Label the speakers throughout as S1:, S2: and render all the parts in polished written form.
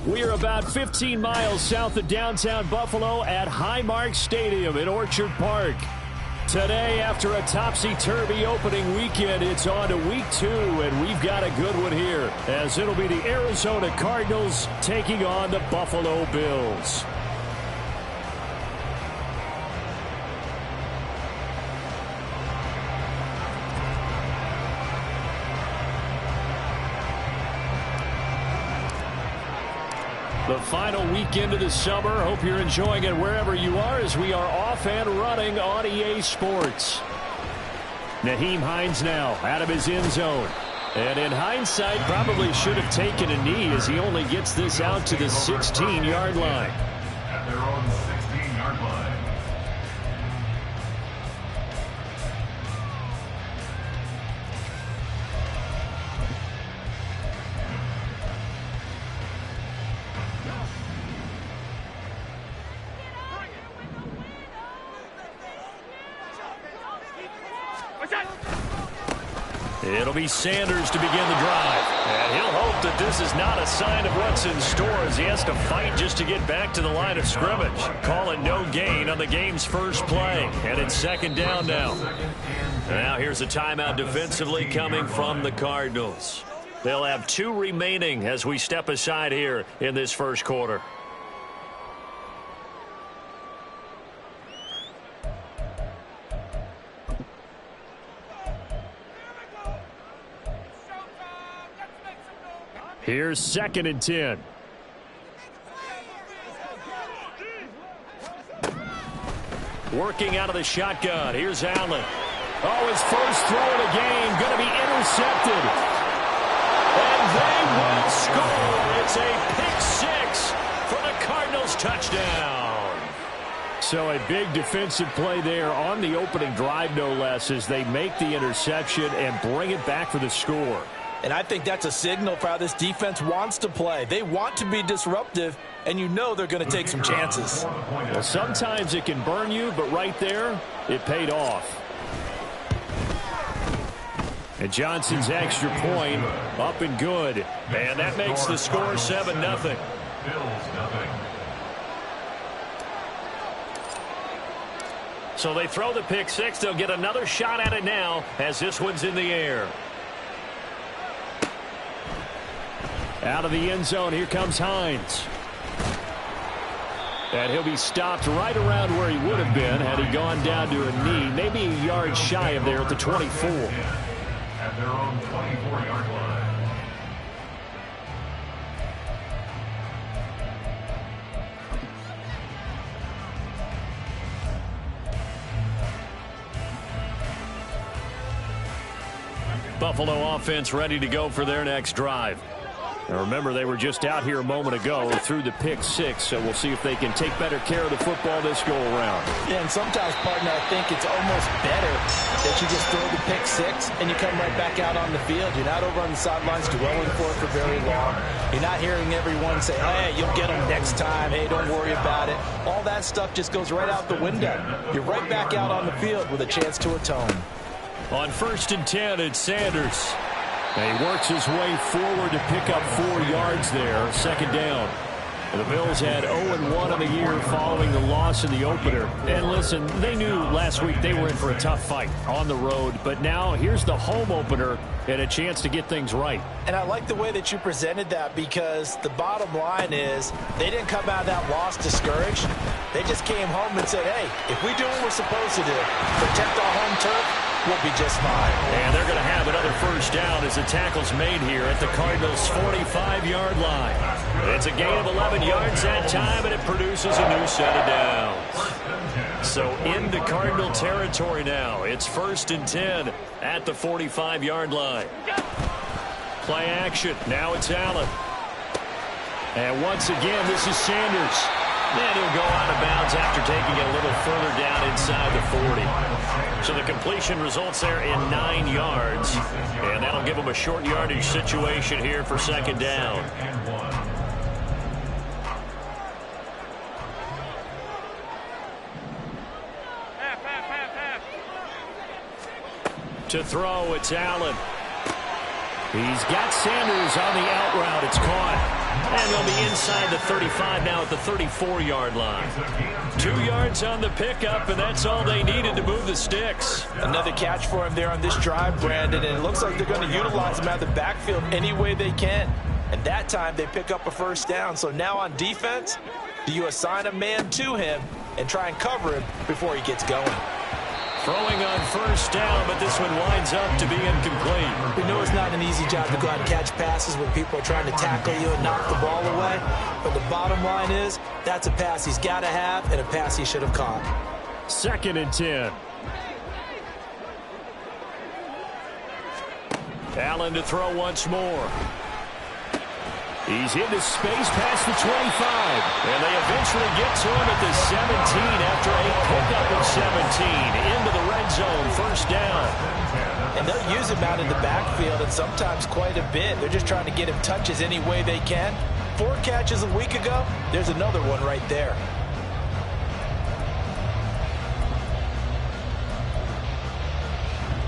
S1: We are about 15 miles south of downtown Buffalo at Highmark Stadium in Orchard Park. Today, after a topsy-turvy opening weekend, it's on to week 2, and we've got a good one here, as it'll be the Arizona Cardinals taking on the Buffalo Bills. The final weekend of the summer. Hope you're enjoying it wherever you are as we are off and running on EA Sports. Nyheim Hines now out of his end zone. And in hindsight, probably should have taken a knee as he only gets this out to the 16-yard line.
S2: At their own 16-yard line.
S1: It'll be Sanders to begin the drive. And he'll hope that this is not a sign of what's in store as he has to fight just to get back to the line of scrimmage. Calling no gain on the game's first play. And it's second down now. Now here's a timeout defensively coming from the Cardinals. They'll have 2 remaining as we step aside here in this first quarter. Here's 2nd and 10. Working out of the shotgun. Here's Allen. Oh, his first throw of the game going to be intercepted. And they will score. It's a pick 6 for the Cardinals touchdown. So a big defensive play there on the opening drive, no less, as they make the interception and bring it back for the score.
S3: And I think that's a signal for how this defense wants to play. They want to be disruptive, and you know they're going to take some chances.
S1: Well, sometimes it can burn you, but right there, it paid off. And Johnson's extra point up and good. And that makes the score 7-0.
S2: Bills 0.
S1: So they throw the pick 6. They'll get another shot at it now as this one's in the air. Out of the end zone, here comes Hines. And he'll be stopped right around where he would have been had he gone down to a knee, maybe a yard shy of there at the 24.
S2: At their own 24-yard line.
S1: Buffalo offense ready to go for their next drive. Now remember, they were just out here a moment ago through the pick 6, so we'll see if they can take better care of the football this go-around.
S3: Yeah, and sometimes, partner, I think it's almost better that you just throw the pick 6 and you come right back out on the field. You're not over on the sidelines dwelling for it for very long. You're not hearing everyone say, hey, you'll get them next time. Hey, don't worry about it. All that stuff just goes right out the window. You're right back out on the field with a chance to atone.
S1: On 1st and 10, it's Sanders. And he works his way forward to pick up 4 yards there. 2nd down. And the Bills had 0-1 on the year following the loss in the opener. And listen, they knew last week they were in for a tough fight on the road. But now here's the home opener and a chance to get things right.
S3: And I like the way that you presented that, because the bottom line is they didn't come out of that loss discouraged. They just came home and said, hey, if we do what we're supposed to do, protect our home turf, we'll be just fine.
S1: And they're going to have another first down as the tackle's made here at the Cardinals' 45-yard line. It's a gain of 11 yards that time, and it produces a new set of downs. So into Cardinal territory now. It's 1st and 10 at the 45-yard line. Play action. Now it's Allen. And once again, this is Sanders. Then he'll go out of bounds after taking it a little further down inside the 40. So the completion results there in 9 yards. And that'll give him a short yardage situation here for 2nd down. To throw, it's Allen. He's got Sanders on the out route. It's caught. And they'll be inside the 35 now at the 34-yard line. 2 yards on the pickup, and that's all they needed to move the sticks.
S3: Another catch for him there on this drive, Brandon, and it looks like they're going to utilize him out of the backfield any way they can. And that time they pick up a first down. So now on defense, do you assign a man to him and try and cover him before he gets going?
S1: Throwing on first down, but this one winds up to be incomplete.
S3: We know it's not an easy job to go out and catch passes when people are trying to tackle you and knock the ball away. But the bottom line is, that's a pass he's got to have and a pass he should have caught.
S1: 2nd and 10. Allen to throw once more. He's into space past the 25. And they eventually get to him at the 17 after a pickup of 17. Into the red zone, first down.
S3: And they'll use him out in the backfield, and sometimes quite a bit. They're just trying to get him touches any way they can. 4 catches a week ago. There's another one right there.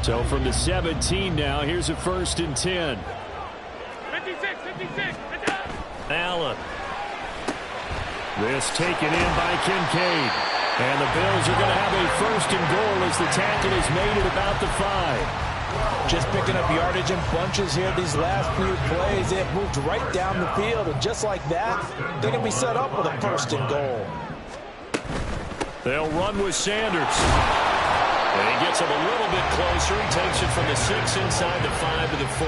S1: So from the 17 now, here's a 1st and 10.
S4: 56.
S1: Allen. This taken in by Kincaid. And the Bills are going to have a 1st and goal as the tackle is made at about the 5.
S3: Just picking up yardage in bunches here these last few plays. They have moved right down the field, and just like that, they're going to be set up with a 1st and goal.
S1: They'll run with Sanders. And he gets him a little bit closer. He takes it from the 6 inside the 5 to the 4.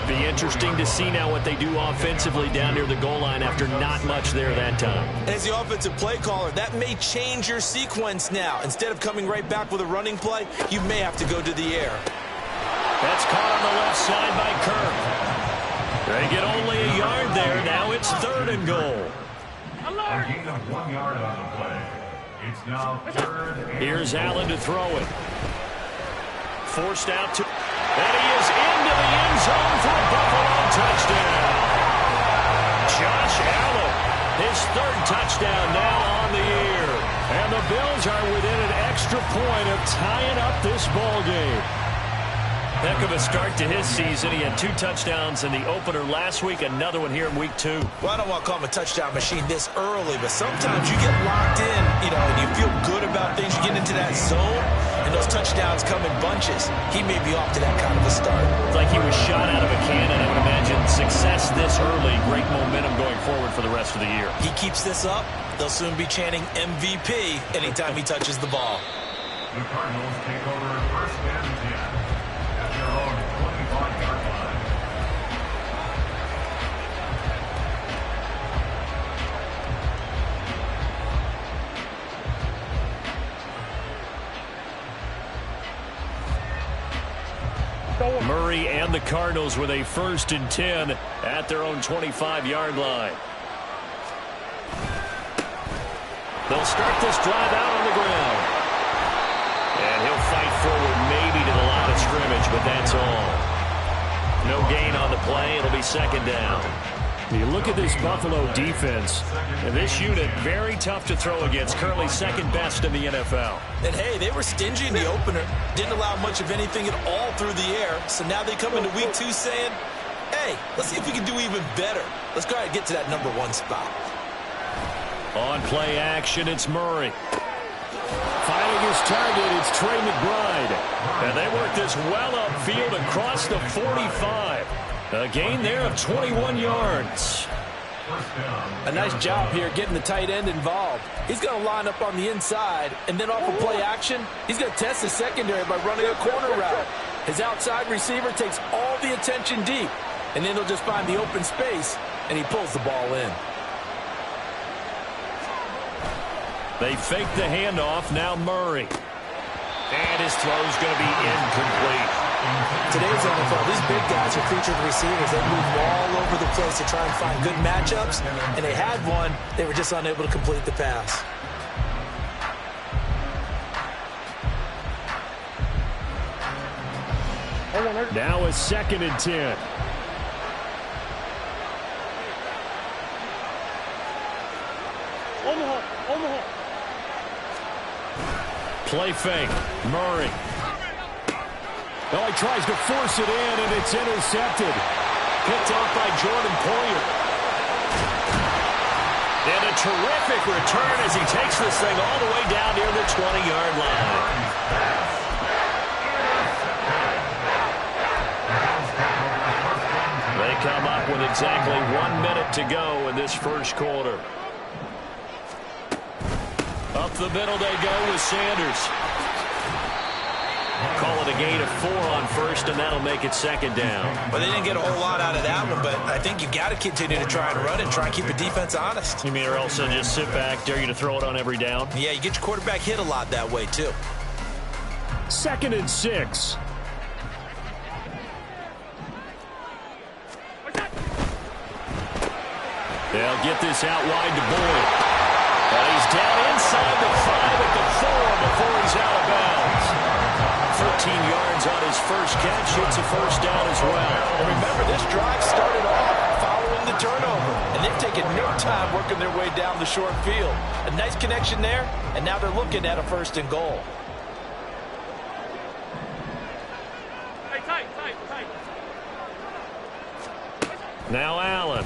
S1: Be interesting to see now what they do offensively down near the goal line after not much there that time.
S3: As the offensive play caller, that may change your sequence now. Instead of coming right back with a running play, you may have to go to the air.
S1: That's caught on the left side by Kirk. They get only a yard there. Now it's 3rd and goal.
S2: A gain of 1 yard on the play. It's now 3rd and
S1: Here's Allen to throw it. Forced out to... And he is into the end zone for a Buffalo touchdown. Josh Allen, his 3rd touchdown now on the year. And the Bills are within an extra point of tying up this ball game. Heck of a start to his season. He had 2 touchdowns in the opener last week, another one here in week 2.
S3: Well, I don't want to call him a touchdown machine this early, but sometimes you get locked in, and you feel good about things. You get into that zone, and those touchdowns come in bunches. He may be off to that kind of a start.
S1: It's like he was shot out of a cannon. I would imagine success this early, great momentum going forward for the rest of the year.
S3: He keeps this up, they'll soon be chanting MVP anytime he touches the ball.
S2: the Cardinals take over 1st and 10 at their own 25-yard line.
S1: Murray and the Cardinals with a 1st and 10 at their own 25-yard line. They'll start this drive out on the ground. And he'll fight forward maybe to the line of scrimmage, but that's all. No gain on the play. It'll be 2nd down. You look at this Buffalo defense, and this unit very tough to throw against, currently 2nd best in the NFL.
S3: And hey, they were stingy in the opener, didn't allow much of anything at all through the air. So now they come into week 2 saying, hey, let's see if we can do even better. Let's go ahead and get to that number 1 spot.
S1: On play action, it's Murray. Finding his target, it's Trey McBride. And they work this well upfield across the 45. A gain there of 21 yards.
S3: A nice job here getting the tight end involved. He's going to line up on the inside, and then off of play action, he's going to test the secondary by running a corner route. His outside receiver takes all the attention deep, and then he'll just find the open space, and he pulls the ball in.
S1: They fake the handoff, now Murray. And his throw's going to be incomplete.
S3: Today's NFL, these big guys are featured receivers. They move all over the place to try and find good matchups, and they had one. They were just unable to complete the pass.
S1: Now a 2nd and 10. Play fake. Murray. Well, he tries to force it in, and it's intercepted. Picked off by Jordan Poyer. And a terrific return as he takes this thing all the way down near the 20-yard line. They come up with exactly 1 minute to go in this first quarter. Up the middle they go with Sanders. Call it a gain of 4 on first, and that'll make it second down.
S3: Well, they didn't get a whole lot out of that one, but I think you've got to continue to try and run and try and keep the defense honest.
S1: You mean or else they'll just sit back, dare you to throw it on every down?
S3: Yeah, you get your quarterback hit a lot that way, too.
S1: 2nd and 6. They'll get this out wide to Boyd. And he's down inside the 5 at the 4 before he's out of bounds. 13 yards on his first catch. It's a first down as well.
S3: And remember, this drive started off following the turnover. And they've taken no time working their way down the short field. A nice connection there, and now they're looking at a 1st and goal.
S1: Now Allen.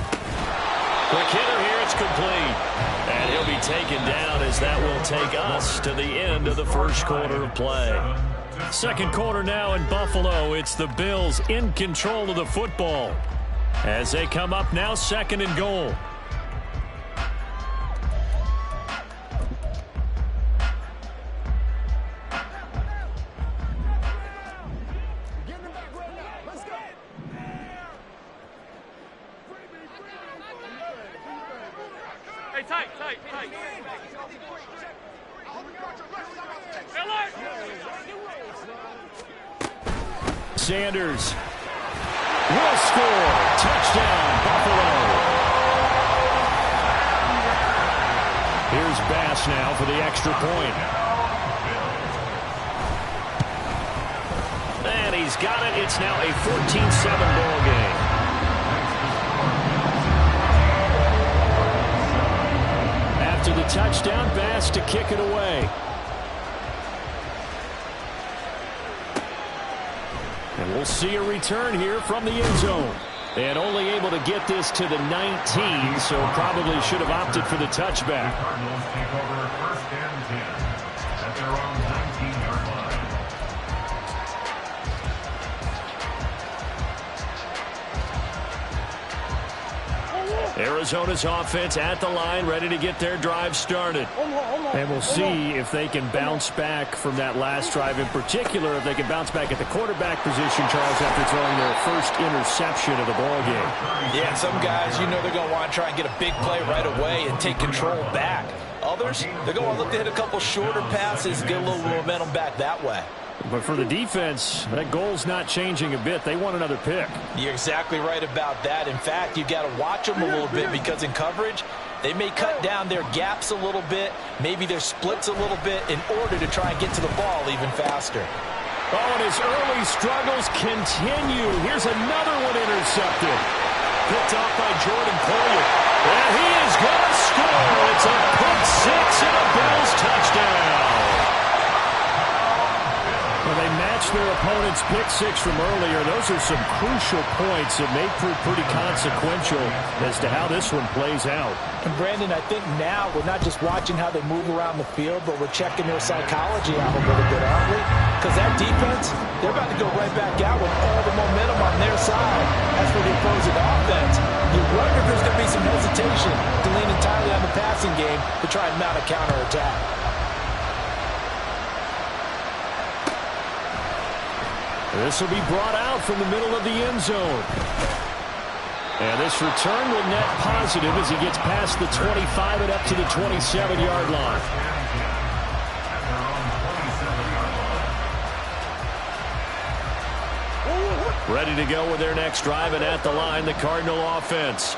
S1: Quick hitter here, it's complete. And he'll be taken down as that will take us to the end of the first quarter of play. Second quarter now in Buffalo. It's the Bills in control of the football as they come up now 2nd and goal. Sanders will score. Touchdown, Buffalo. Here's Bass now for the extra point. And he's got it. It's now a 14-7 ball game. After the touchdown, Bass to kick it away. And we'll see a return here from the end zone. And only able to get this to the 19, so probably should have opted for the touchback.
S2: Cardinals take over 1st and 10 at their own 19-yard line.
S1: Arizona's offense at the line, ready to get their drive started. And we'll see if they can bounce back from that last drive, in particular, if they can bounce back at the quarterback position, Charles, after throwing their first interception of the ballgame.
S3: Yeah, and some guys, you know they're going to want to try and get a big play right away and take control back. Others, they're going to look to hit a couple shorter passes, get a little momentum back that way.
S1: But for the defense, that goal's not changing a bit. They want another pick.
S3: You're exactly right about that. In fact, you've got to watch them a little bit because in coverage, they may cut down their gaps a little bit, maybe their splits a little bit in order to try and get to the ball even faster.
S1: Oh, and his early struggles continue. Here's another one intercepted. Picked off by Jordan Poyer. And he is going to score. It's a pick six and a Bills touchdown. Well, they matched their opponent's pick six from earlier. Those are some crucial points that may prove pretty consequential as to how this one plays out.
S3: And, Brandon, I think now we're not just watching how they move around the field, but we're checking their psychology out a little bit, aren't we? Because that defense, they're about to go right back out with all the momentum on their side. As for the opposing offense, you wonder if there's going to be some hesitation to lean entirely on the passing game to try and mount a counterattack.
S1: This will be brought out from the middle of the end zone. And this return will net positive as he gets past the 25 and up to the 27-yard line. Ready to go with their next drive, and at the line, the Cardinal offense.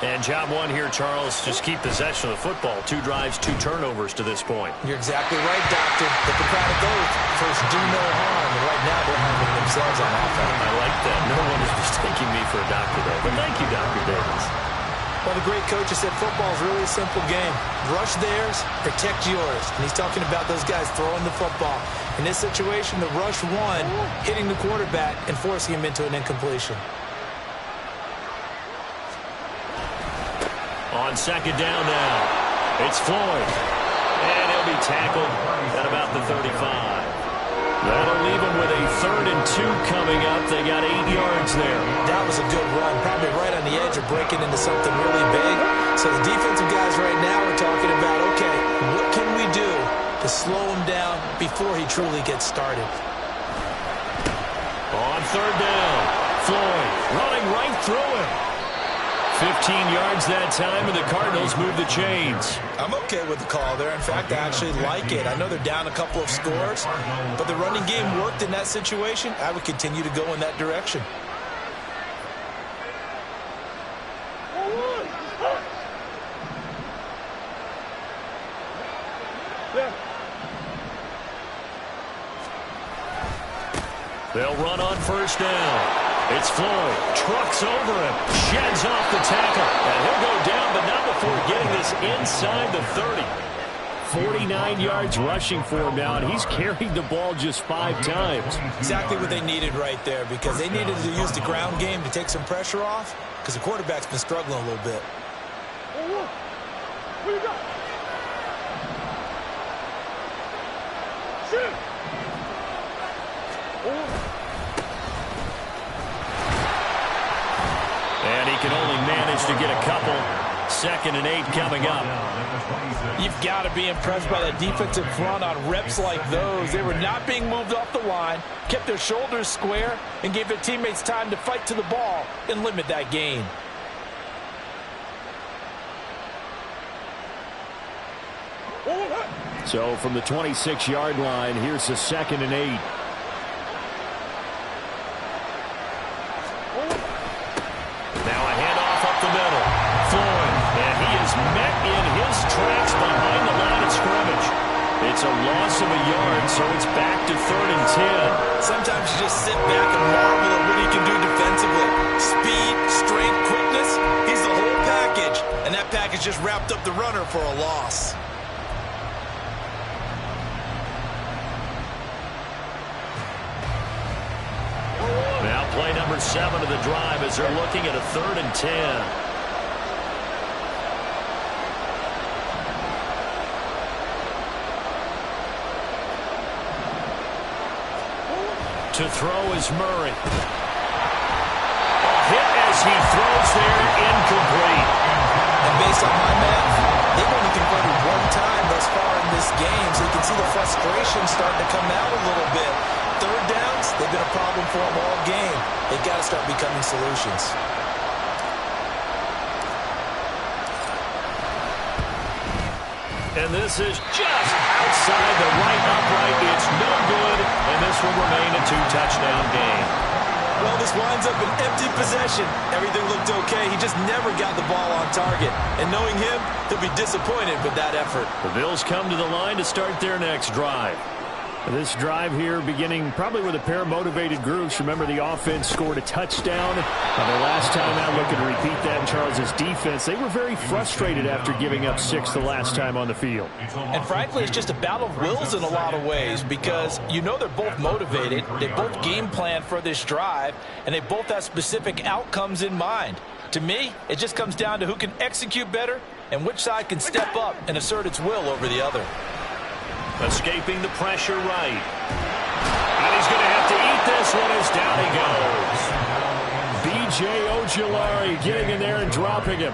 S1: And job one here, Charles, just keep possession of the football. 2 drives, 2 turnovers to this point.
S3: You're exactly right, Doctor. Hippocratic oath. First, do no harm. And right now, they're harming themselves on offense.
S1: I like that. No one is mistaking me for a doctor there. But thank you, Dr. Davis.
S3: Well, the great coach has said football is really a simple game. Rush theirs, protect yours. And he's talking about those guys throwing the football. In this situation, the rush one, hitting the quarterback and forcing him into an incompletion.
S1: On second down now, it's Floyd. And he'll be tackled at about the 35. That'll leave him with a 3rd and 2 coming up. They got 8 yards there.
S3: That was a good run, probably right on the edge of breaking into something really big. So the defensive guys right now are talking about, okay, what can we do to slow him down before he truly gets started?
S1: On 3rd down, Floyd running right through him. 15 yards that time, and the Cardinals move the chains.
S3: I'm okay with the call there. In fact, I actually like it. I know they're down a couple of scores, but the running game worked in that situation. I would continue to go in that direction.
S1: They'll run on 1st down. It's Floyd. Trucks over him. Sheds off the tackle. And he'll go down, but not before getting this inside the 30. 49 yards rushing for him now, and he's carried the ball just 5 times.
S3: Exactly what they needed right there, because they needed to use the ground game to take some pressure off, because the quarterback's been struggling a little bit.
S4: What you got? Shoot!
S1: And he can only manage to get a couple. 2nd and 8 coming up.
S3: You've got to be impressed by that defensive front on reps like those. They were not being moved off the line, kept their shoulders square, and gave their teammates time to fight to the ball and limit that gain.
S1: So from the 26-yard line, here's the 2nd and 8. Now a handoff up the middle. Floyd, and he is met in his tracks behind the line of scrimmage. It's a loss of a yard, so it's back to 3rd and 10.
S3: Sometimes you just sit back and marvel at what he can do defensively. Speed, strength, quickness, he's the whole package. And that package just wrapped up the runner for a loss.
S1: Now play number 7 of the drive as they're looking at a 3rd and 10. To throw is Murray. A hit as he throws there, incomplete.
S3: And based on my math, they've only converted 1 time thus far in this game, so you can see the frustration starting to come out a little bit. 3rd downs, they've been a problem for them all game. They've got to start becoming solutions.
S1: And this is just outside the right upright. It's no good, and this will remain a 2-touchdown game.
S3: Well, this winds up an empty possession. Everything looked okay. He just never got the ball on target. And knowing him, he'll be disappointed with that effort.
S1: The Bills come to the line to start their next drive. This drive here beginning probably with a pair of motivated groups. Remember, the offense scored a touchdown. Their last time out, looking to repeat that in Charles' defense. They were very frustrated after giving up 6 the last time on the field.
S3: And frankly, it's just a battle of wills in a lot of ways, because you know they're both motivated. They both game plan for this drive, and they both have specific outcomes in mind. To me, it just comes down to who can execute better and which side can step up and assert its will over the other.
S1: Escaping the pressure right. And he's going to have to eat this one as down he goes. B.J. Ojulari getting in there and dropping him.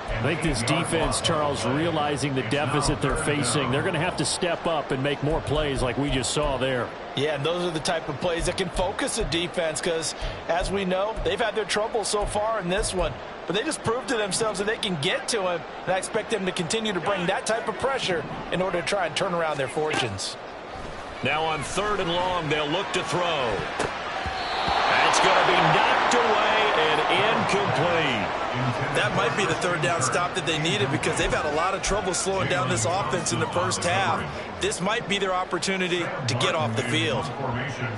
S1: I think this defense, Charles, realizing the deficit they're facing, they're going to have to step up and make more plays like we just saw there.
S3: Yeah, and those are the type of plays that can focus a defense, because, as we know, they've had their trouble so far in this one. But they just proved to themselves that they can get to him, and I expect them to continue to bring that type of pressure in order to try and turn around their fortunes.
S1: Now on 3rd and long, they'll look to throw. That's going to be knocked away and incomplete.
S3: That might be the 3rd down stop that they needed, because they've had a lot of trouble slowing down this offense in the first half. This might be their opportunity to get off the field.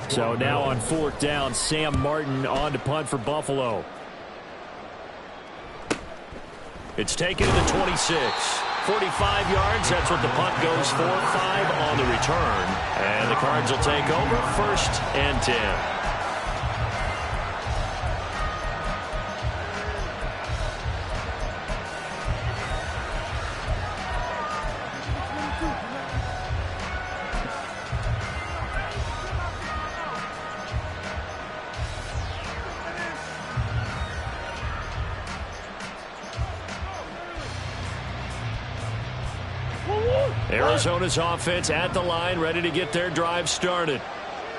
S1: So now on 4th down, Sam Martin on to punt for Buffalo. It's taken to the 26. 45 yards, that's what the punt goes for. 5 on the return. And the Cards will take over 1st and 10. Arizona's offense at the line, ready to get their drive started.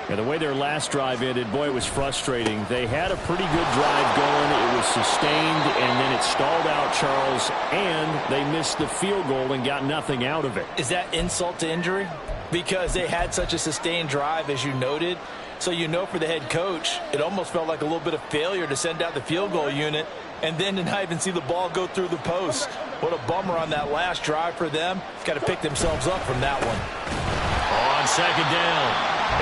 S1: And the way their last drive ended, boy, it was frustrating. They had a pretty good drive going. It was sustained, and then it stalled out, Charles, and they missed the field goal and got nothing out of it.
S3: Is that insult to injury? Because they had such a sustained drive, as you noted. So you know for the head coach, it almost felt like a little bit of failure to send out the field goal unit and then to not even see the ball go through the post. What a bummer on that last drive for them. Got to pick themselves up from that one.
S1: On second down,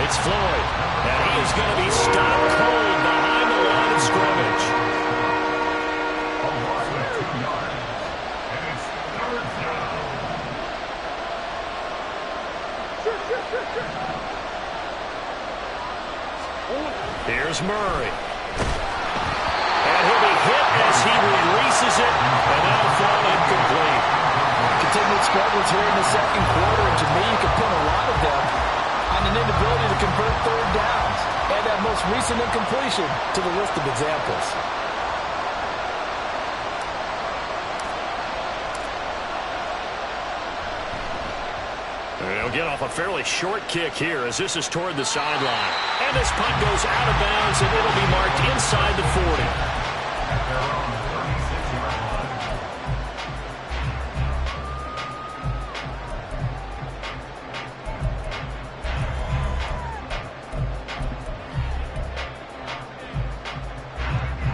S1: it's Floyd, and he is going to be stopped cold behind the line of scrimmage.
S2: A loss of 2 yards. And it's 3rd down.
S1: Here's Murray. And he'll be hit as he releases it, and that'll fall incomplete.
S3: Continued struggles here in the second quarter, and to me, you can pin a lot of them on an inability to convert third downs. And that most recent incompletion to the list of examples.
S1: They'll get off a fairly short kick here as this is toward the sideline. And this punt goes out of bounds, and it'll be marked inside the 40.
S2: At their own 36-yard line.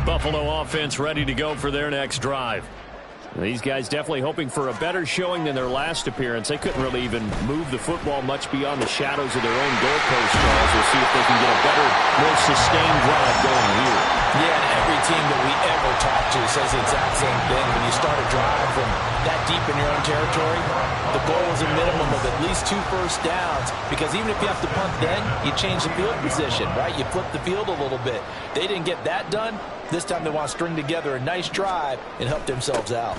S1: Buffalo offense ready to go for their next drive. These guys definitely hoping for a better showing than their last appearance. They couldn't really even move the football much beyond the shadows of their own goalpost, Charles. We'll see if they can get a better, more sustained drive going here.
S3: Yeah, and every team that we ever talk to says the exact same thing. When you start a drive from that deep in your own territory, the goal is a minimum of at least 2 first downs, because even if you have to punt then, you change the field position, right? You flip the field a little bit. They didn't get that done. This time they want to string together a nice drive and help themselves out.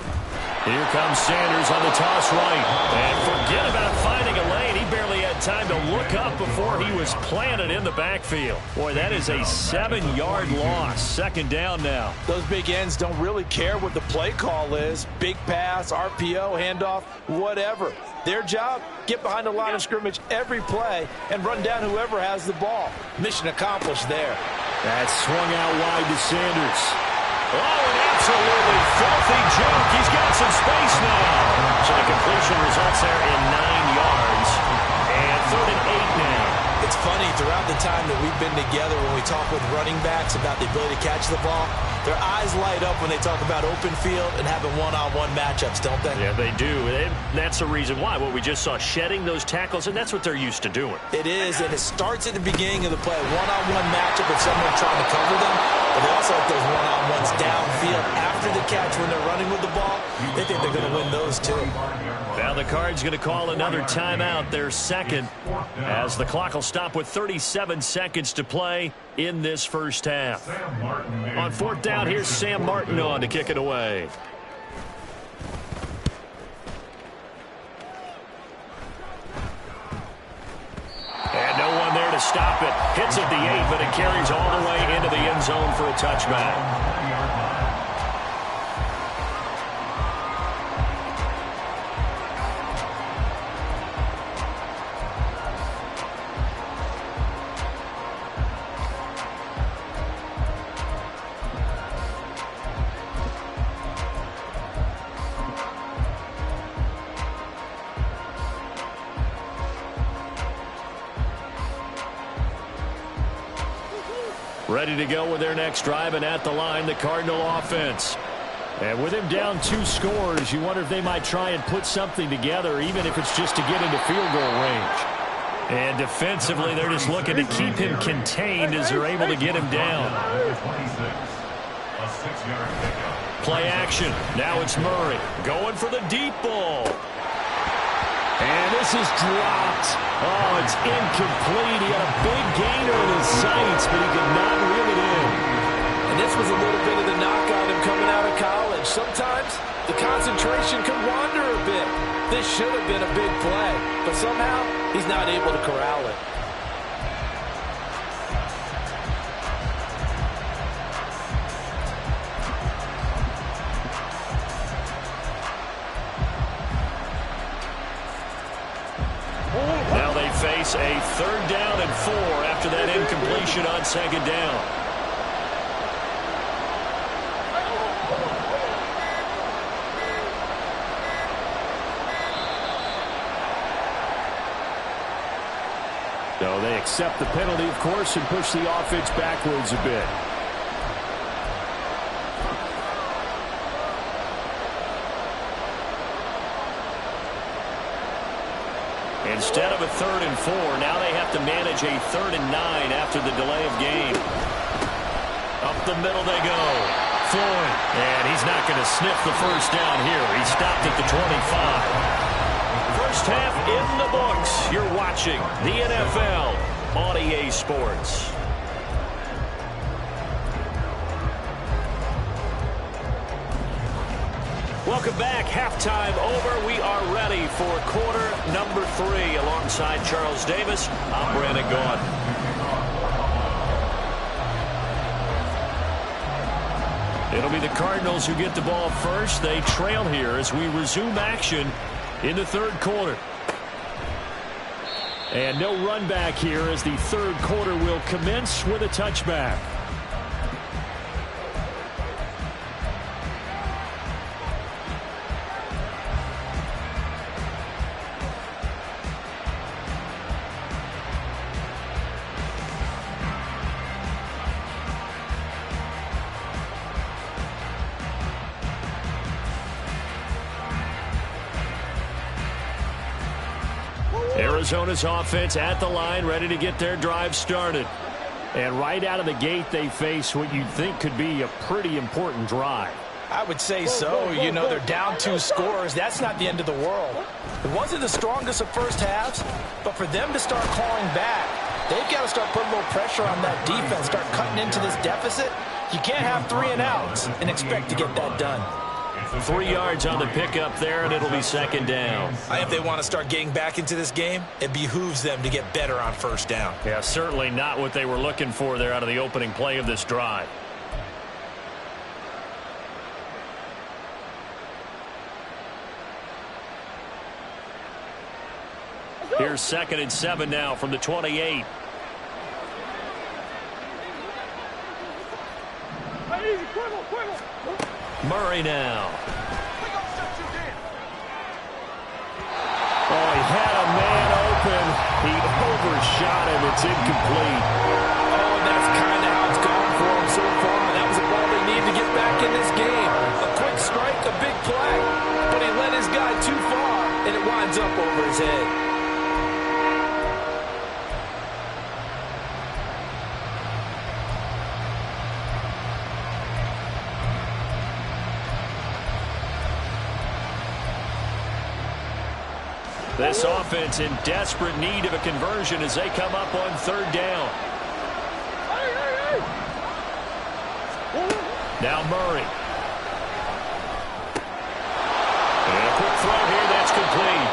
S1: Here comes Sanders on the toss right. And forget about finding a lane. He barely had time to look up before he was planted in the backfield. Boy, that is a 7-yard loss. Second down now.
S3: Those big ends don't really care what the play call is. Big pass, RPO, handoff, whatever. Their job, get behind the line of scrimmage every play and run down whoever has the ball. Mission accomplished there.
S1: That swung out wide to Sanders. Oh, an absolutely filthy juke. He's got some space now. So the completion results there in 9 yards. And 3rd and 8 now.
S3: It's funny, throughout the time that we've been together, when we talk with running backs about the ability to catch the ball, their eyes light up when they talk about open field and having one-on-one matchups, don't they?
S1: Yeah, they do. And that's the reason why. What we just saw, shedding those tackles, and that's what they're used to doing.
S3: It is, and it starts at the beginning of the play. One-on-one matchup with someone trying to cover them, but they also have those one-on-ones downfield after the catch when they're running with the ball. They think they're going to win those, too.
S1: Now the Cards going to call another timeout, their second, as the clock will stop with 37 seconds to play in this first half. On 4th down, here's Sam Martin on to kick it away. And no one there to stop it. Hits at the 8, but it carries all the way into the end zone for a touchback. Ready to go with their next drive, and at the line, the Cardinal offense. And with him down 2 scores, you wonder if they might try and put something together, even if it's just to get into field goal range. And defensively, they're just looking to keep him contained as they're able to get him down. Play action. Now it's Murray going for the deep ball. And this is dropped. Oh, it's incomplete. He had a big gainer in his sights, but he could not reel it in.
S3: And this was a little bit of the knock on him coming out of college. Sometimes the concentration can wander a bit. This should have been a big play, but somehow he's not able to corral it.
S1: us a 3rd down and 4 after that incompletion on 2nd down. So they accept the penalty, of course, and push the offense backwards a bit. Instead of a 3rd and 4, now they have to manage a 3rd and 9 after the delay of game. Up the middle they go. Floyd, and he's not going to sniff the 1st down here. He stopped at the 25. First half in the books. You're watching the NFL on EA Sports. Welcome back. Halftime over. We are ready for quarter number 3. Alongside Charles Davis, I'm Brandon Gaudin. It'll be the Cardinals who get the ball first. They trail here as we resume action in the 3rd quarter. And no run back here as the 3rd quarter will commence with a touchback. Arizona's offense at the line, ready to get their drive started. And right out of the gate, they face what you'd think could be a pretty important drive.
S3: I would say so. You know, they're down 2 scores. That's not the end of the world. It wasn't the strongest of first halves, but for them to start clawing back, they've got to start putting a little pressure on that defense, start cutting into this deficit. You can't have 3 and outs and expect to get that done.
S1: 3 yards on the pickup there, and it'll be 2nd down.
S3: If they want to start getting back into this game, it behooves them to get better on 1st down.
S1: Yeah, certainly not what they were looking for there out of the opening play of this drive. Here's 2nd and 7 now from the 28. Murray now. Oh, he had a man open. He overshot him. It's incomplete.
S3: Oh, and that's kind of how it's gone for him so far. That was a ball they need to get back in this game. A quick strike, a big play. But he led his guy too far, and it winds up over his head.
S1: This offense in desperate need of a conversion as they come up on 3rd down. Now Murray. And a quick throw here, that's complete.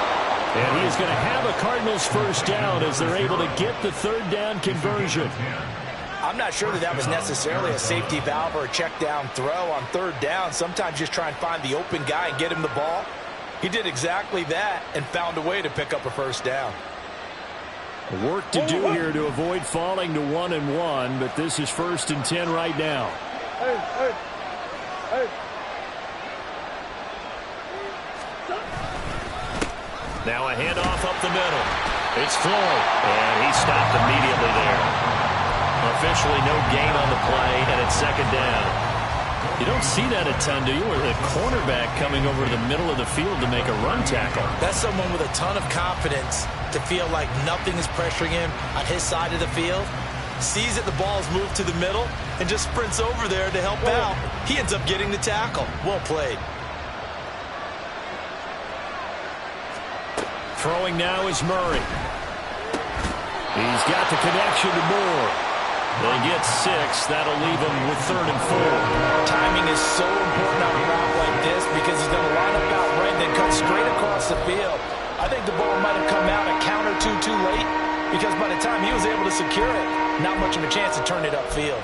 S1: And he is going to have a Cardinals 1st down as they're able to get the 3rd down conversion.
S3: I'm not sure that was necessarily a safety valve or a check down throw on 3rd down. Sometimes just try and find the open guy and get him the ball. He did exactly that and found a way to pick up a 1st down.
S1: Work to do here to avoid falling to 1-1, but this is 1st and 10 right now. Now a handoff up the middle. It's Floyd, and he stopped immediately there. Officially no gain on the play, and it's 2nd down. You don't see that a ton, do you? Where the cornerback coming over to the middle of the field to make a run tackle.
S3: That's someone with a ton of confidence to feel like nothing is pressuring him on his side of the field. Sees that the ball's moved to the middle and just sprints over there to help out. He ends up getting the tackle. Well played.
S1: Throwing now is Murray. He's got the connection to Moore. They get 6. That'll leave them with 3rd and 4.
S3: Timing is so important on a route like this because he's going to line up out right and then cut straight across the field. I think the ball might have come out a count or two too late because by the time he was able to secure it, not much of a chance to turn it upfield.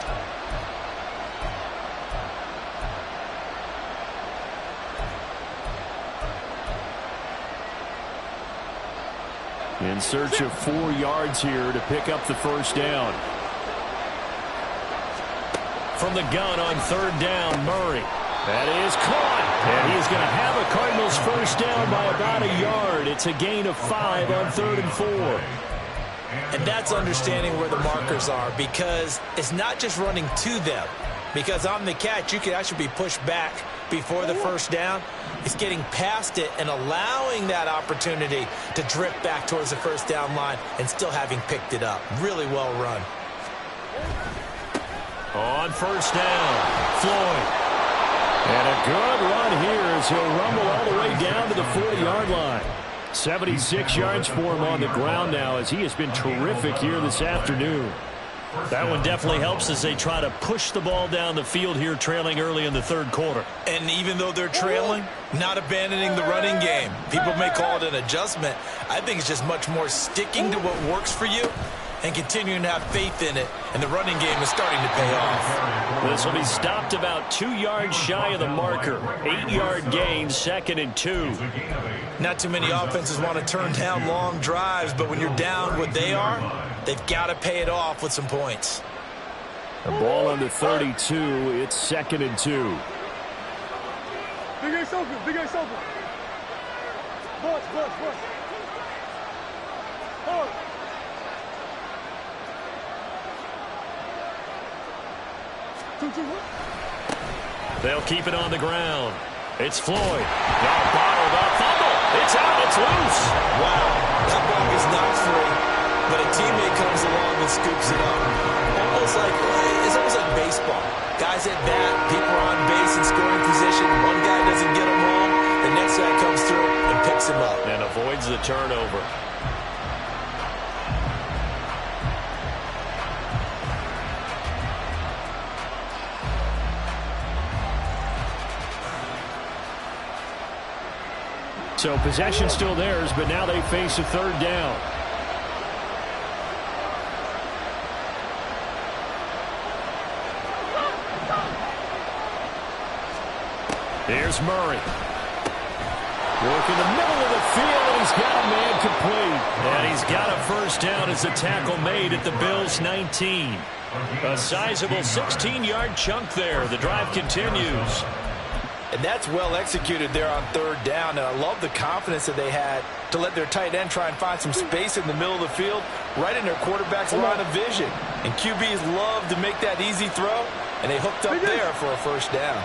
S1: In search of 4 yards here to pick up the first down. From the gun on 3rd down, Murray. That is caught. And he's going to have a Cardinals first down by about a yard. It's a gain of 5 on 3rd and 4.
S3: And that's understanding where the markers are, because it's not just running to them. Because on the catch, you could actually be pushed back before the first down. It's getting past it and allowing that opportunity to drift back towards the first down line and still having picked it up. Really well run.
S1: On first down, Floyd. And a good run here as he'll rumble all the way down to the 40-yard line. 76 yards for him on the ground now, as he has been terrific here this afternoon. That one definitely helps as they try to push the ball down the field here, trailing early in the 3rd quarter.
S3: And even though they're trailing, not abandoning the running game. People may call it an adjustment. I think it's just much more sticking to what works for you and continuing to have faith in it, and the running game is starting to pay off.
S1: This will be stopped about 2 yards shy of the marker. 8-yard gain, 2nd and 2.
S3: Not too many offenses want to turn down long drives, but when you're down what they are, they've got to pay it off with some points.
S1: The ball on the 32, it's 2nd and 2.
S4: Big Ace open, Big Ace open. Push. Hold.
S1: They'll keep it on the ground. It's Floyd. Now bottled up. Fumble. It's out. It's loose.
S3: Wow. That ball is not free, but a teammate comes along and scoops it up. It's almost like baseball. Guys at bat, people are on base in scoring position. One guy doesn't get them home. The next guy comes through and picks him up.
S1: And avoids the turnover. So possession still theirs, but now they face a 3rd down. Here's Murray. Work in the middle of the field, and he's got a man complete. And he's got a first down as the tackle made at the Bills' 19. A sizable 16-yard chunk there. The drive continues.
S3: And that's well executed there on 3rd down. And I love the confidence that they had to let their tight end try and find some space in the middle of the field, right in their quarterback's line of vision. And QBs love to make that easy throw, and they hooked up there for a first down.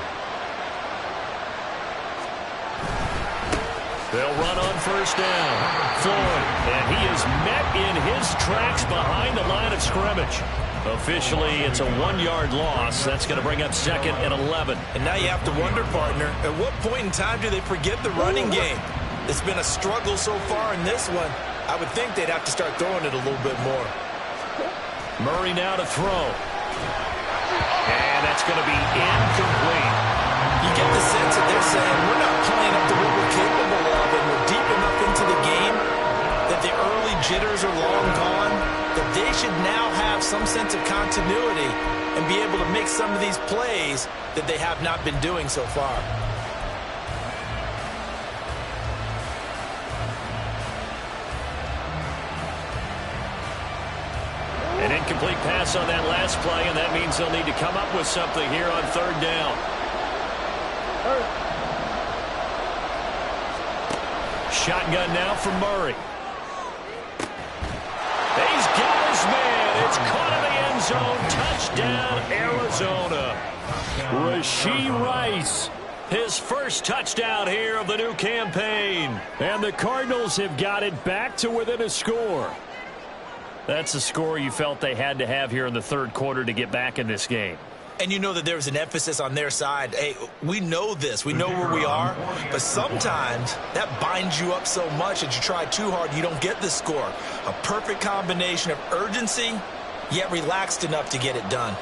S1: They'll run on first down. Floyd, and he is met in his tracks behind the line of scrimmage. Officially, it's a 1-yard loss. That's going to bring up 2nd and 11.
S3: And now you have to wonder, partner, at what point in time do they forget the running game? It's been a struggle so far in this one. I would think they'd have to start throwing it a little bit more.
S1: Murray now to throw. And that's going to be incomplete.
S3: You get the sense that they're saying, we're not playing up to what we're capable of, and we're deep enough into the game that the early jitters are long gone, that they should now have some sense of continuity and be able to make some of these plays that they have not been doing so far.
S1: An incomplete pass on that last play, and that means they'll need to come up with something here on 3rd down. Shotgun now from Murray. He's got his man. It's caught in the end zone. Touchdown, Arizona. Rashee Rice, his first touchdown here of the new campaign. And the Cardinals have got it back to within a score. That's the score you felt they had to have here in the 3rd quarter to get back in this game.
S3: And you know that there's an emphasis on their side. Hey, we know this. We know where we are. But sometimes that binds you up so much that you try too hard, you don't get the score. A perfect combination of urgency, yet relaxed enough to get it done.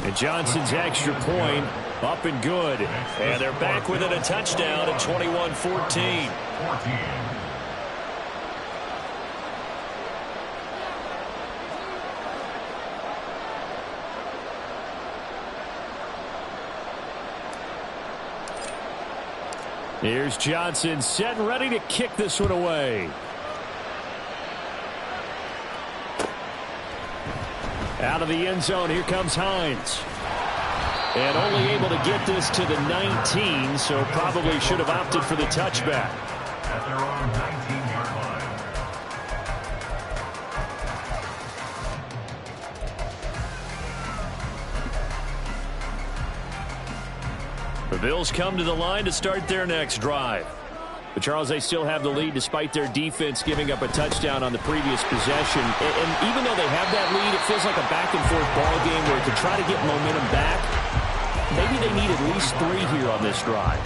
S1: And Johnson's extra point up and good. And they're back within a touchdown at 21-14. Here's Johnson set and ready to kick this one away. Out of the end zone, here comes Hines. And only able to get this to the 19, so probably should have opted for the touchback.
S2: At their own 19-yard line.
S1: The Bills come to the line to start their next drive. But, Charles, they still have the lead despite their defense giving up a touchdown on the previous possession. And even though they have that lead, it feels like a back-and-forth ball game where to try to get momentum back, maybe they need at least 3 here on this drive.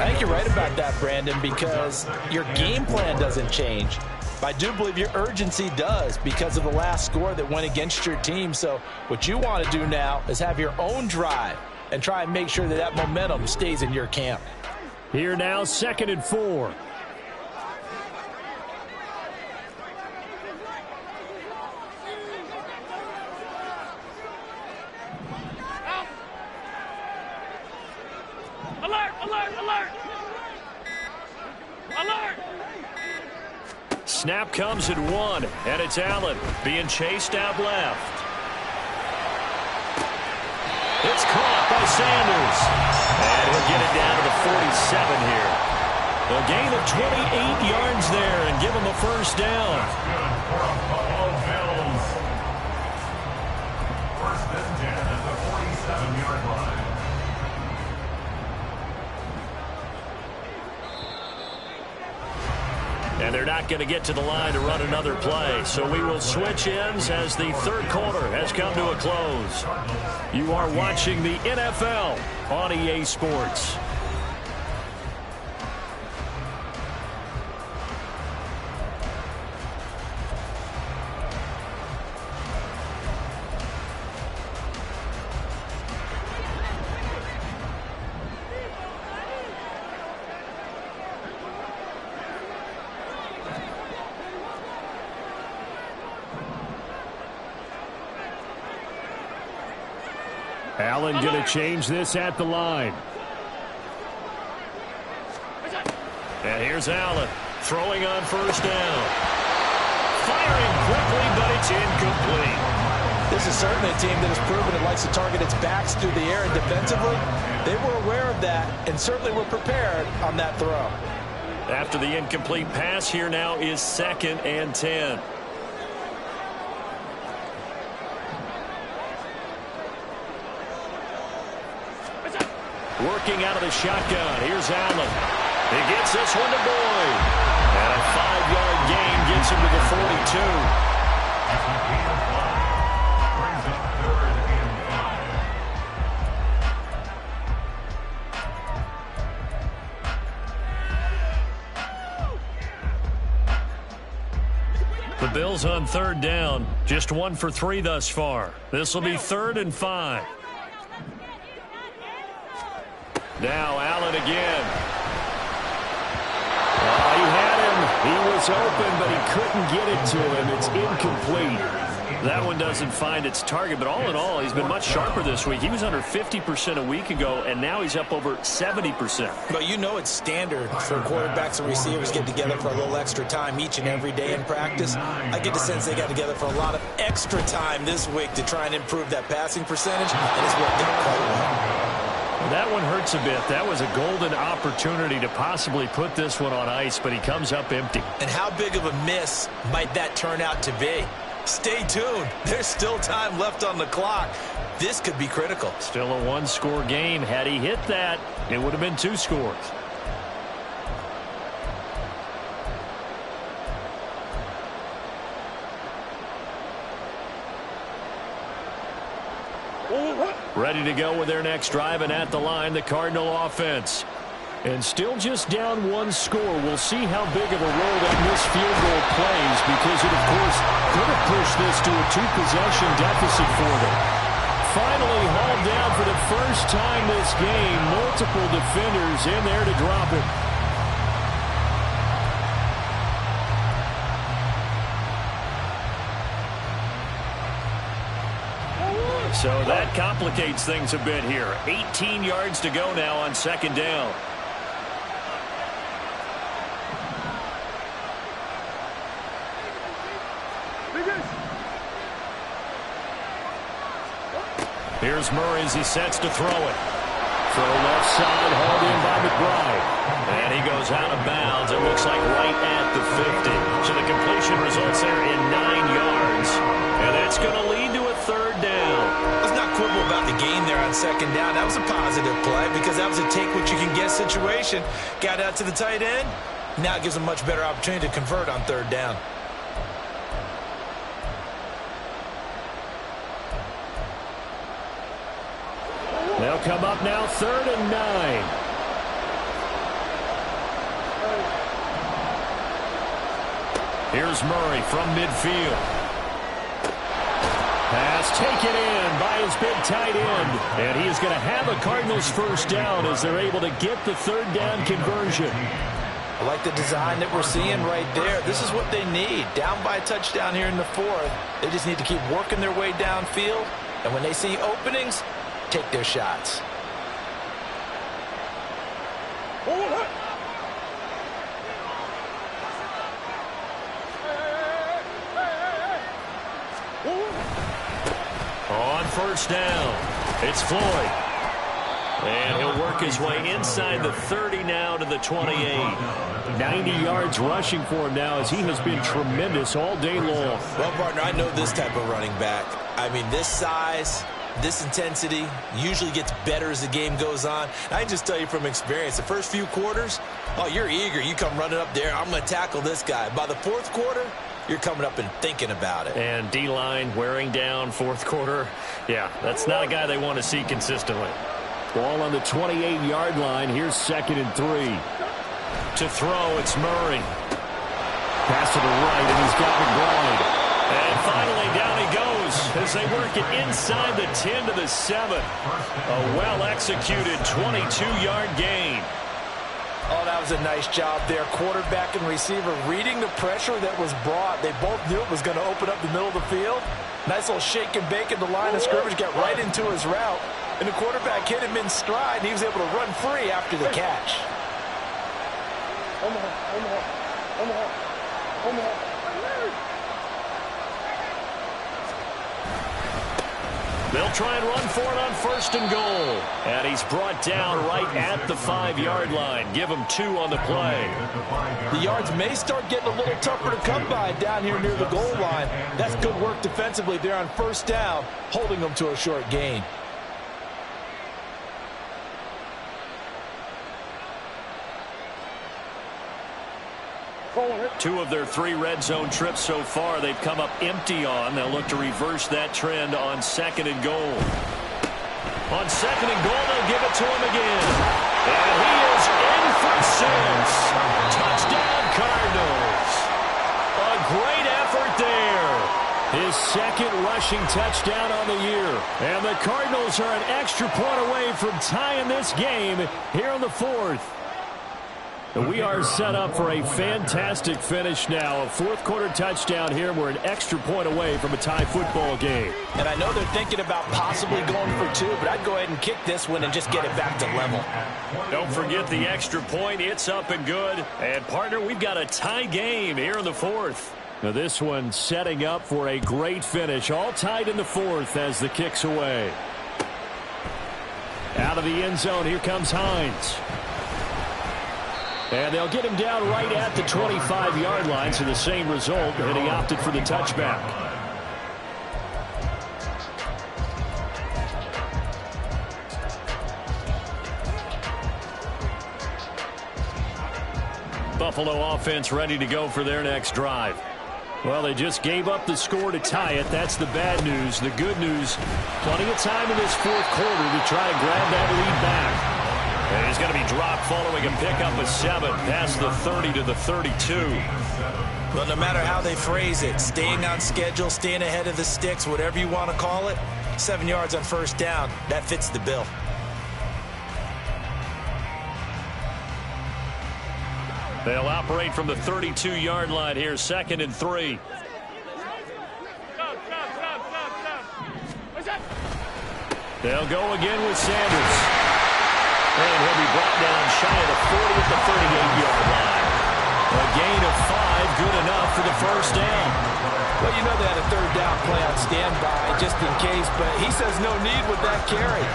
S3: I think you're right about that, Brandon, because your game plan doesn't change. I do believe your urgency does because of the last score that went against your team. So what you want to do now is have your own drive and try and make sure that that momentum stays in your camp.
S1: Here now, 2nd and 4.
S4: Alert! Alert! Alert! Alert!
S1: Snap comes at 1, and it's Allen being chased out left. It's caught by Sanders. And he'll get it down to the 47 here. A gain of 28 yards there and give him a first down.
S2: That's good for a Buffalo Bills. First and 10 at the 47-yard line.
S1: And they're not going to get to the line to run another play. So we will switch ends as the third quarter has come to a close. You are watching the NFL on EA Sports. Allen going to change this at the line. And here's Allen throwing on first down. Firing quickly, but it's incomplete.
S3: This is certainly a team that has proven it likes to target its backs through the air and defensively. They were aware of that and certainly were prepared on that throw.
S1: After the incomplete pass, here now is 2nd and 10. Working out of the shotgun. Here's Allen. He gets this one to Boyd. And a 5-yard gain gets him to the 42.
S2: That's a gain of 5. Brings up 3rd and 5.
S1: The Bills on 3rd down. Just 1 for 3 thus far. This will be 3rd and 5. Now Allen again. Oh, he had him. He was open, but he couldn't get it to him. It's incomplete. That one doesn't find its target, but all in all, he's been much sharper this week. He was under 50% a week ago, and now he's up over 70%.
S3: But you know it's standard for quarterbacks and receivers get together for a little extra time each and every day in practice. I get the sense they got together for a lot of extra time this week to try and improve that passing percentage, and it's worked out quite well.
S1: That one hurts a bit. That was a golden opportunity to possibly put this one on ice, but he comes up empty.
S3: And how big of a miss might that turn out to be? Stay tuned. There's still time left on the clock. This could be critical.
S1: Still a 1-score game. Had he hit that, it would have been 2 scores. Ready to go with their next drive, and at the line, the Cardinal offense. And still just down 1 score. We'll see how big of a role that missed field goal plays, because it, of course, could have pushed this to a 2-possession deficit for them. Finally hauled down for the first time this game. Multiple defenders in there to drop it. So that complicates things a bit here. 18 yards to go now on 2nd down. Here's Murray as he sets to throw it. Throw left side, hauled in by McBride. And he goes out of bounds. It looks like right at the 50. So the completion results there in 9 yards. And that's going to lead to a third down.
S3: Let's not quibble about the gain there on second down. That was a positive play because that was a take-what-you-can-get situation. Got out to the tight end. Now it gives a much better opportunity to convert on third down.
S1: They'll come up now, 3rd and 9. Here's Murray from midfield. Pass taken in by his big tight end. And he is going to have a Cardinals first down as they're able to get the third down conversion.
S3: I like the design that we're seeing right there. This is what they need. Down by a touchdown here in the 4th. They just need to keep working their way downfield. And when they see openings, take their shots.
S1: On first down, it's Floyd. And he'll work his way inside the 30 now to the 28. 90 yards rushing for him now as he has been tremendous all day long.
S3: Well, partner, I know this type of running back. I mean, this size, this intensity usually gets better as the game goes on. I can just tell you from experience, the first few quarters, oh, you're eager. You come running up there, I'm going to tackle this guy. By the 4th quarter, you're coming up and thinking about it.
S1: And D-line wearing down 4th quarter. Yeah, that's not a guy they want to see consistently. Ball on the 28-yard line. Here's 2nd and 3. To throw, it's Murray. Pass to the right, and he's got McBride. And finally, down he goes as they work it inside the 10 to the 7. A well-executed 22-yard gain.
S3: Oh, that was a nice job there. Quarterback and receiver reading the pressure that was brought. They both knew it was going to open up the middle of the field. Nice little shake and bake at the line of scrimmage, got right into his route. And the quarterback hit him in stride, and he was able to run free after the catch.
S1: They'll try and run for it on 1st and goal. And he's brought down right at the 5-yard line. Give him 2 on the play.
S3: The yards may start getting a little tougher to come by down here near the goal line. That's good work defensively there on 1st down, holding them to a short gain.
S1: Two of their 3 red zone trips so far they've come up empty on. They'll look to reverse that trend on 2nd and goal. On 2nd and goal, they'll give it to him again. And he is in for 6. Touchdown, Cardinals. A great effort there. His 2nd rushing touchdown on the year. And the Cardinals are an extra point away from tying this game here in the 4th. We are set up for a fantastic finish now. A 4th quarter touchdown here. We're an extra point away from a tie football game.
S3: And I know they're thinking about possibly going for 2, but I'd go ahead and kick this one and just get it back to level.
S1: Don't forget the extra point. It's up and good. And, partner, we've got a tie game here in the 4th. Now this one setting up for a great finish. All tied in the 4th as the kick's away. Out of the end zone, here comes Hines. And they'll get him down right at the 25-yard line, so the same result, and he opted for the touchback. Buffalo offense ready to go for their next drive. Well, they just gave up the score to tie it. That's the bad news. The good news, plenty of time in this 4th quarter to try to grab that lead back. And he's going to be dropped following a pickup of 7 past the 30 to the 32.
S3: Well, no matter how they phrase it, staying on schedule, staying ahead of the sticks, whatever you want to call it, 7 yards on 1st down, that fits the bill.
S1: They'll operate from the 32-yard line here, 2nd and 3. They'll go again with Sanders. And he'll be brought down shy of the 40 at the 38-yard line. A gain of 5, good enough for the first down.
S3: Well, you know they had a third down play on standby just in case, but he says no need with that carry.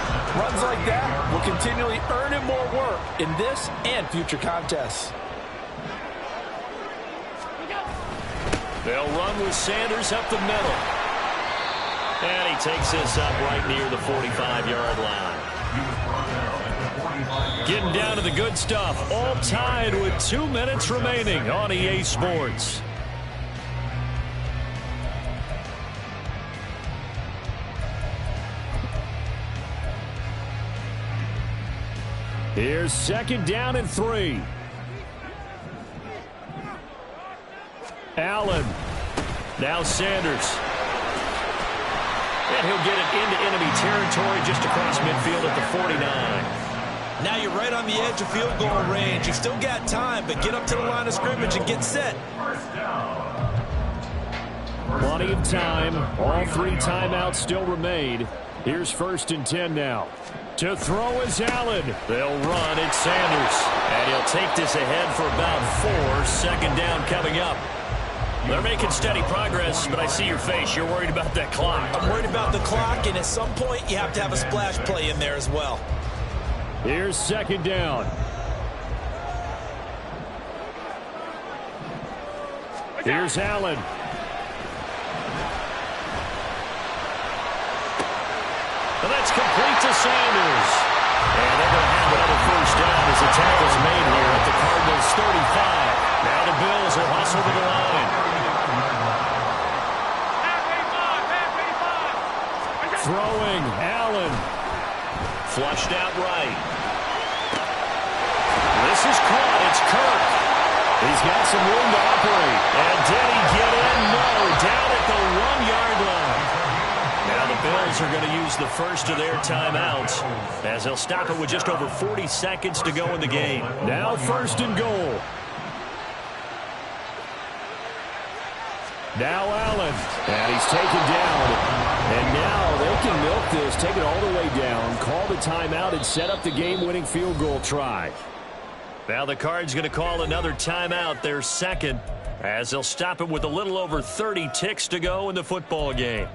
S3: Runs like that will continually earn him more work in this and future contests.
S1: They'll run with Sanders up the middle. And he takes this up right near the 45-yard line. Getting down to the good stuff. All tied with 2 minutes remaining on EA Sports. Here's 2nd down and 3. Allen. Now Sanders. And he'll get it into enemy territory just across midfield at the 49.
S3: Now you're right on the edge of field goal range. You've still got time, but get up to the line of scrimmage and get set.
S1: Plenty of time. All 3 timeouts still remain. Here's 1st and 10 now. To throw is Allen. They'll run. It's Sanders. And he'll take this ahead for about 4. 2nd down coming up. They're making steady progress, but I see your face. You're worried about that clock.
S3: I'm worried about the clock, and at some point, you have to have a splash play in there as well.
S1: Here's 2nd down. Here's Allen. And that's complete to Sanders. And they're going to have another 1st down as the tackle's made here at the Cardinals' 35. Now the Bills will hustle to the line. Throwing, Allen. Flushed out right. This is caught. It's Kirk. He's got some room to operate. And did he get in? No. Down at the 1-yard line. Now the Bills are going to use the first of their timeouts as they'll stop it with just over 40 seconds to go in the game. Now 1st and goal. Now Allen. And he's taken down. And now they can milk this, take it all the way down, call the timeout, and set up the game-winning field goal try. Now the Cards going to call another timeout, their 2nd, as they'll stop it with a little over 30 ticks to go in the football game.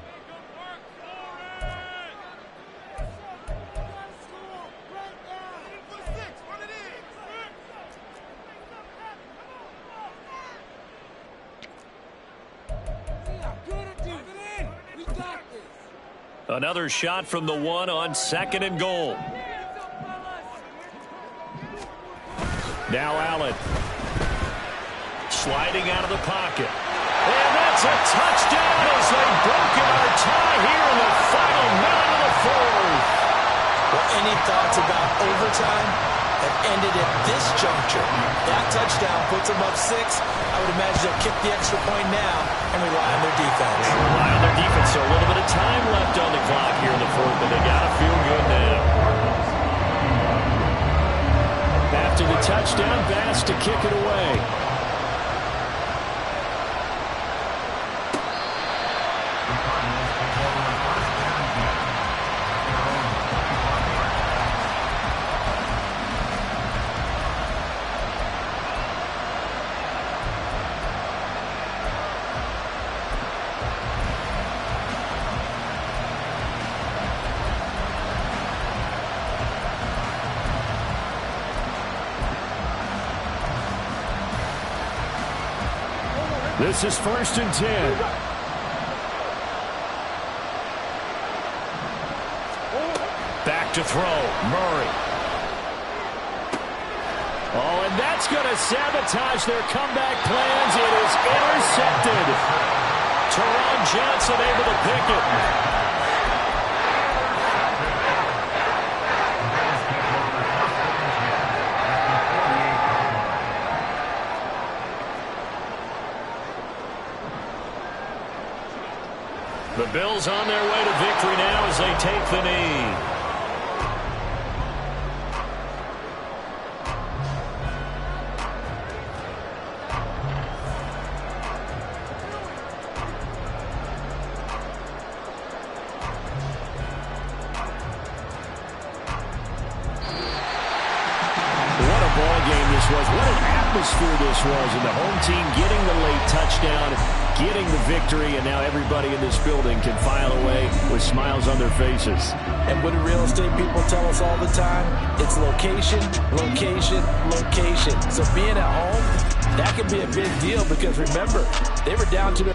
S1: Another shot from the 1 on 2nd and goal. Now Allen. Sliding out of the pocket. And that's a touchdown as they've broken our tie here in the final minute of the 4th.
S3: Well, any thoughts about overtime have ended at this juncture. That touchdown puts them up 6. I would imagine they'll kick the extra point now and rely on their defense.
S1: Rely on their defense, so a little bit of time left on the clock here in the 4th, but they got to feel good now. After the touchdown, Bass to kick it away. This is 1st and 10. Back to throw. Murray. Oh, and that's going to sabotage their comeback plans. It is intercepted. Teron Johnson able to pick it. The Bills on their way to victory now as they take the knee. What a ball game this was. What an atmosphere this was. And the home team getting the late touchdown. getting the victory, and now everybody in this building can file away with smiles on their faces.
S3: And what do real estate people tell us all the time? It's location, location, location. So being at home, that can be a big deal because remember, they were down to